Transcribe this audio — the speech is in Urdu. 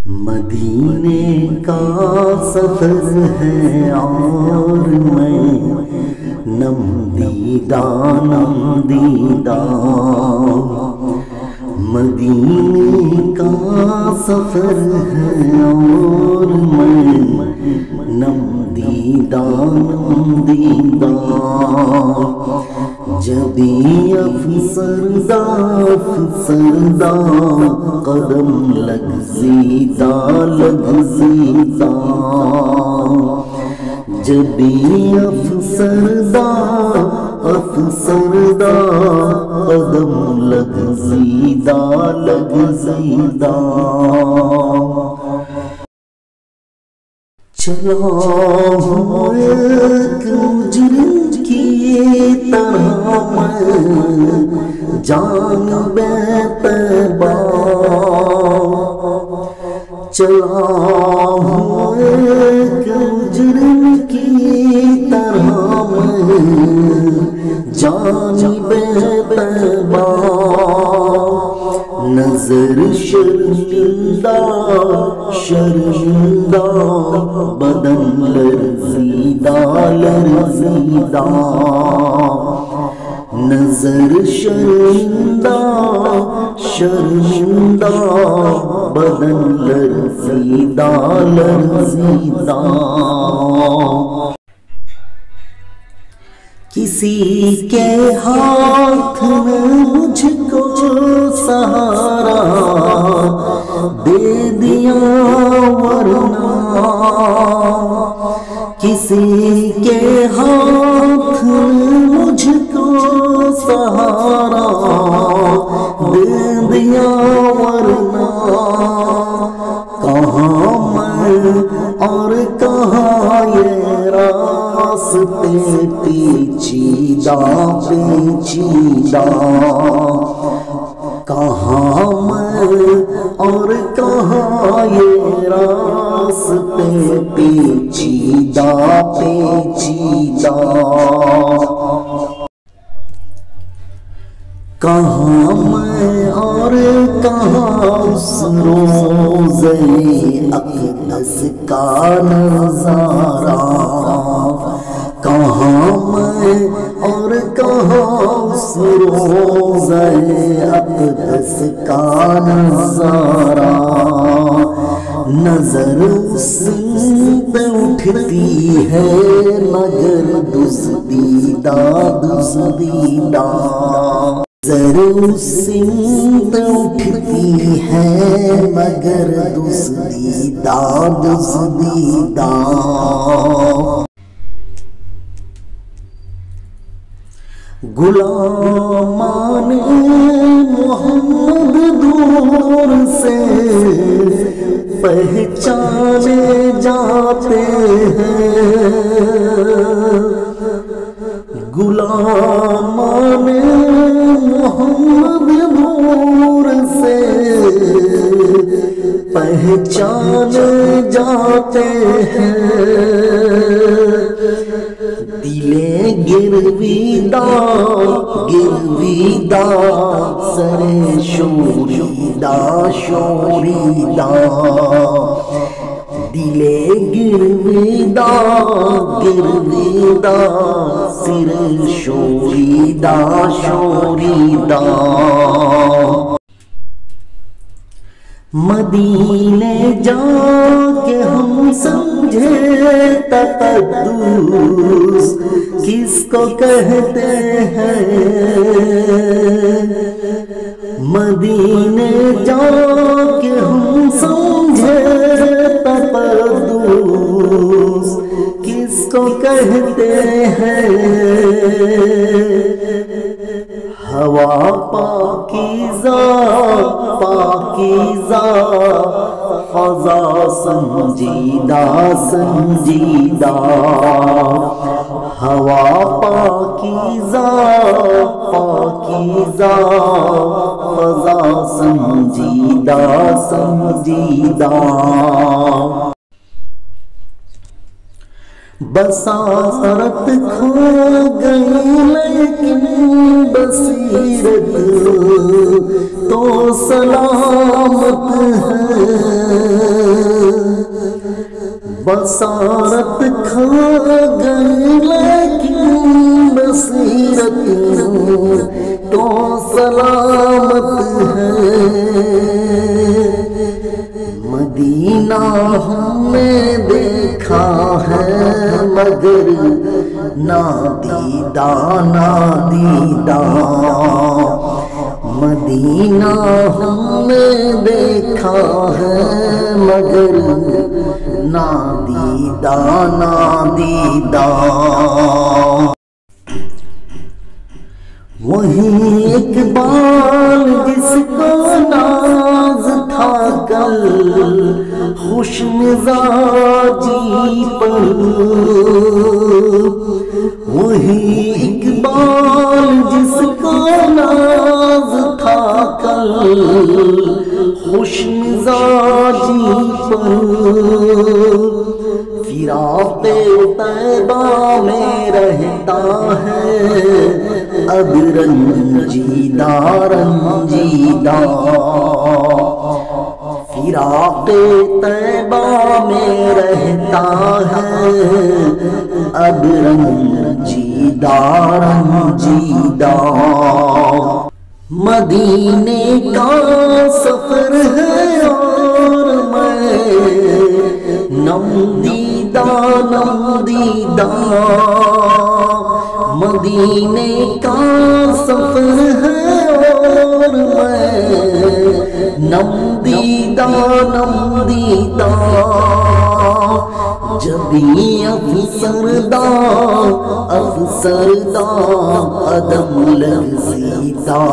مدینے کا سفر ہے اور میں نم دیدہ نم دیدہ، مدینے کا سفر ہے اور میں نم دیدہ نم دیدہ، جبھی افسردہ افسردہ قدم لغزیدہ لغزیدہ، جبھی افسردہ افسردہ قدم لغزیدہ لغزیدہ، چلا ہوں ایک مجرم کی طرح میں جانب طیبہ، چلا ہوں ایک مجرم کی طرح میں جانب طیبہ، نظر شرمندہ شرمندہ بدن لرزیدہ لرزیدہ، نظر شرمندہ شرمندہ بدن لرزیدہ لرزیدہ، کسی کے ہاتھ میں مجھ کو سہارا دے دیا ورنہ، کسی کے ہاتھ میں مجھ کو سہارا دے دیا ورنہ، کہاں میں اور کہاں یہ راستے پیچیدہ پیچیدہ، کہاں میں اور کہاں یہ راستے پیچیدہ پیچیدہ، کہاں میں اور کہاں اس روزے اقدس کا نظارہ، کہاں میں اور کہاں اس روزے اقدس کا نظارہ، نظر سمت اٹھتی ہے مگر دزدیدہ دزدیدہ، نظر سمت اٹھتی ہے مگر دزدیدہ دزدیدہ، غلامان محمد دور سے پہچانے جاتے ہیں، غلامان محمد دور سے پہچانے جاتے ہیں، دلے گرویدہ گرویدہ سر شوریدہ شوریدہ، دلے گرویدہ گرویدہ سر شوریدہ شوریدہ، مدینے جا کے ہم سمجھے تقدس کس کو کہتے ہیں، مدینے جا کے ہم سمجھے تقدس کس کو کہتے ہیں، ہوا پاکیزہ پاکیزہ فضا سنجیدہ سنجیدہ، ہوا پاکیزہ پاکیزہ فضا سنجیدہ سنجیدہ، بصارت کھو گئی لیکن بصیرت تو سلامت ہے، بصارت کھا گئی لیکن بصیرت تو سلامت ہے مدینہ ہم نے دیکھا ہے مگر نادیدہ نادیدہ مدینہ ہم نے دیکھا ہے مگر نادیدہ نادیدہ وہی اقبال جس کو ناز تھا کل خوش مزاجی پر وہی اقبال جس کو ناز تھا کل خوش مزاجی پر فراق طیبہ میں رہتا ہے اب رنجیدہ رنجیدہ فراق طیبہ میں رہتا ہے اب رنجیدہ رنجیدہ مدینے کا سفر ہے اور میں نم دیدہ مدینے کا سفر ہے اور میں نم دیدہ جبھی افسردہ قدم لگ سیدھا